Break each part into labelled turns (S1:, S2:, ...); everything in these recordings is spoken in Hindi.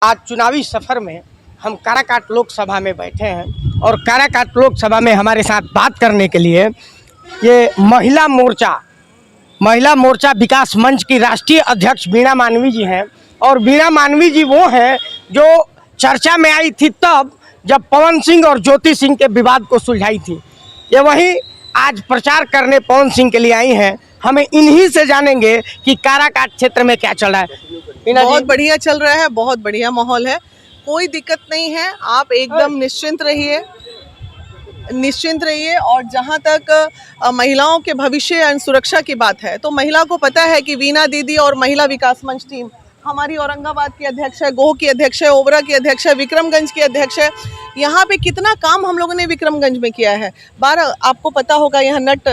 S1: आज चुनावी सफर में हम काराकाट लोकसभा में बैठे हैं और काराकाट लोकसभा में हमारे साथ बात करने के लिए ये महिला मोर्चा विकास मंच की राष्ट्रीय अध्यक्ष वीणा मानवी जी हैं। और वीणा मानवी जी वो हैं जो चर्चा में आई थी तब जब पवन सिंह और ज्योति सिंह के विवाद को सुलझाई थी। ये वही आज प्रचार करने पवन सिंह के लिए आई हैं। हमें इन्हीं से जानेंगे कि काराकाट क्षेत्र में क्या चल रहा है।
S2: बहुत बढ़िया चल रहा है, बहुत बढ़िया माहौल है, कोई दिक्कत नहीं है। आप एकदम निश्चिंत रहिए। और जहाँ तक महिलाओं के भविष्य और सुरक्षा की बात है तो महिला को पता है कि वीणा दीदी और महिला विकास मंच टीम हमारी औरंगाबाद की अध्यक्ष है, गोह की अध्यक्ष है, ओबरा की अध्यक्ष है, विक्रमगंज की अध्यक्ष है। यहाँ पे कितना काम हम लोगों ने विक्रमगंज में किया है। 12 आपको पता होगा यहाँ नट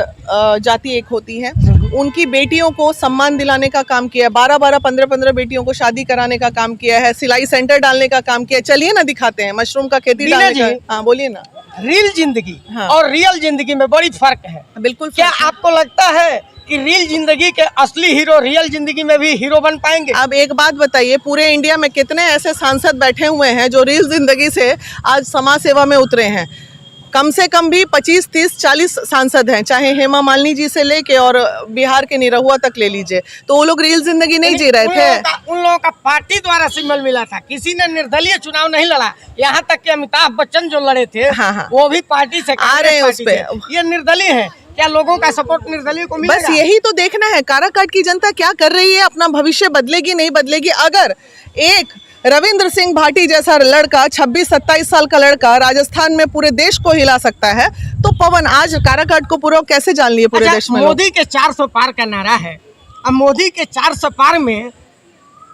S2: जाति एक होती है, उनकी बेटियों को सम्मान दिलाने का काम किया है। 12-12, 15-15 बेटियों को शादी कराने का काम किया है, सिलाई सेंटर डालने का काम किया है। चलिए ना दिखाते हैं मशरूम का खेती डालने का। हाँ बोलिए ना।
S1: रियल जिंदगी और रियल जिंदगी में बड़ी फर्क है।
S2: बिल्कुल।
S1: क्या आपको लगता है कि रियल जिंदगी के असली हीरो रियल जिंदगी में भी हीरो बन पाएंगे?
S2: अब एक बात बताइए, पूरे इंडिया में कितने ऐसे सांसद बैठे हुए हैं जो रियल जिंदगी से आज समाज सेवा में उतरे हैं? कम से कम भी 25, 30, 40 सांसद हैं, चाहे हेमा मालिनी जी से लेके और बिहार के निरहुआ तक ले लीजिए। तो वो लोग रियल जिंदगी नहीं जी रहे थे।
S1: उन लोगों का पार्टी द्वारा सिग्नल मिला था, किसी ने निर्दलीय चुनाव नहीं लड़ा। यहाँ तक कि अमिताभ बच्चन जो लड़े थे वो भी पार्टी से
S2: आ रहे हैं उस पे।
S1: ये निर्दलीय है, क्या लोगों का सपोर्ट निर्दलीय को मिलेगा?
S2: बस यही तो देखना है काराकाट की जनता क्या कर रही है, अपना भविष्य बदलेगी नहीं बदलेगी। अगर एक रविंद्र सिंह भाटी जैसा लड़का 26-27 साल का लड़का राजस्थान में पूरे देश को हिला सकता है तो पवन आज काराकाट को पूरा कैसे जान लिए पूरे देश में?
S1: मोदी के 400 पार का नारा है। अब मोदी के 400 पार में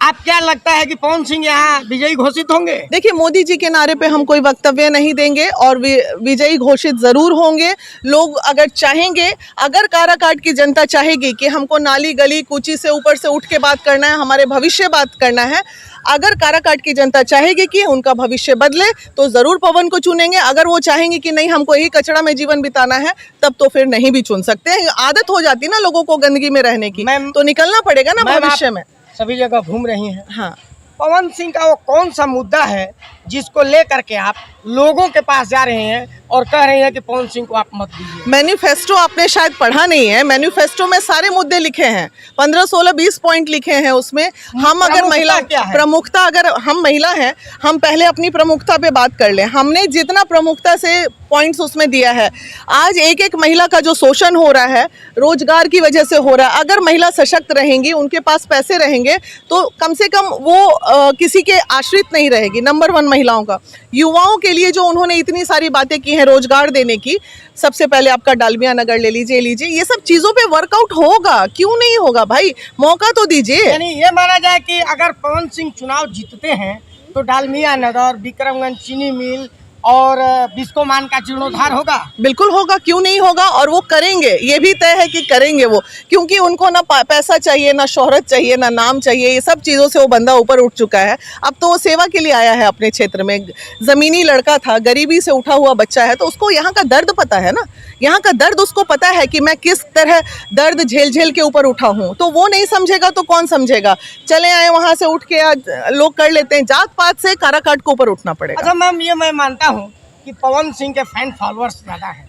S1: आप क्या लगता है कि पवन सिंह यहाँ विजयी घोषित होंगे?
S2: देखिए, मोदी जी के नारे पे हम कोई वक्तव्य नहीं देंगे और विजयी घोषित जरूर होंगे। लोग अगर चाहेंगे, अगर काराकाट की जनता चाहेगी कि हमको नाली गली कूची से ऊपर से उठ के बात करना है, हमारे भविष्य बात करना है, अगर काराकाट की जनता चाहेगी कि उनका भविष्य बदले तो जरूर पवन को चुनेंगे। अगर वो चाहेंगे कि नहीं हमको यही कचरा में जीवन बिताना है तब तो फिर नहीं भी चुन सकते हैं। आदत हो जाती है ना लोगों को गंदगी में रहने की, तो निकलना पड़ेगा ना भविष्य में।
S1: सभी जगह घूम रही हैं।
S2: हाँ,
S1: पवन सिंह का वो कौन सा मुद्दा है जिसको लेकर के आप लोगों के पास जा रहे हैं और कह रहे हैं कि पवन सिंह को आप मत दीजिए?
S2: मैनिफेस्टो आपने शायद पढ़ा नहीं है। मैनिफेस्टो में सारे मुद्दे लिखे हैं, 15, 16, 20 पॉइंट लिखे हैं उसमें। हम अगर महिला प्रमुखता, अगर हम महिला हैं, हम पहले अपनी प्रमुखता पे बात कर लें। हमने जितना प्रमुखता से पॉइंट्स उसमें दिया है, आज एक एक महिला का जो शोषण हो रहा है रोजगार की वजह से हो रहा है, अगर महिला सशक्त रहेंगी, उनके पास पैसे रहेंगे तो कम से कम वो किसी के आश्रित नहीं रहेगी। नंबर 1 महिलाओं का, युवाओं के लिए जो उन्होंने इतनी सारी बातें की हैं रोजगार देने की, सबसे पहले आपका डालमिया नगर ले लीजिए, ये सब चीजों पे वर्कआउट होगा। क्यों नहीं होगा भाई, मौका तो दीजिए।
S1: यानी ये माना जाए कि अगर पवन सिंह चुनाव जीतते हैं तो डालमिया नगर, विक्रमगंज चीनी मिल और बिस्कोमान का जीर्णोद्धार होगा? बिल्कुल
S2: होगा, क्यों नहीं होगा। और वो करेंगे, ये भी तय है कि करेंगे वो, क्योंकि उनको ना पैसा चाहिए, ना शोहरत चाहिए, ना नाम चाहिए। ये सब चीज़ों से वो बंदा ऊपर उठ चुका है। अब तो वो सेवा के लिए आया है अपने क्षेत्र में। ज़मीनी लड़का था, गरीबी से उठा हुआ बच्चा है, तो उसको यहाँ का दर्द पता है ना, यहाँ का दर्द उसको पता है कि मैं किस तरह दर्द झेल के ऊपर उठा हूँ। तो वो नहीं समझेगा तो कौन समझेगा? चले आए वहाँ से उठ के, आज लोग कर लेते हैं, जात पात से काराकाट को ऊपर उठना पड़ेगा।
S1: अच्छा मैम, ये मैं मानता हूँ कि पवन सिंह के फैन फॉलोअर्स ज़्यादा हैं,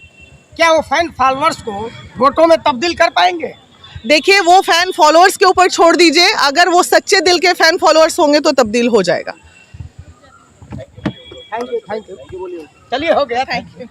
S1: क्या वो फैन फॉलोअर्स को वोटों में तब्दील कर पाएंगे?
S2: देखिए, वो फैन फॉलोअर्स के ऊपर छोड़ दीजिए, अगर वो सच्चे दिल के फैन फॉलोअर्स होंगे तो तब्दील हो जाएगा।
S1: Thank you. चलिए, हो गया, थैंक यू।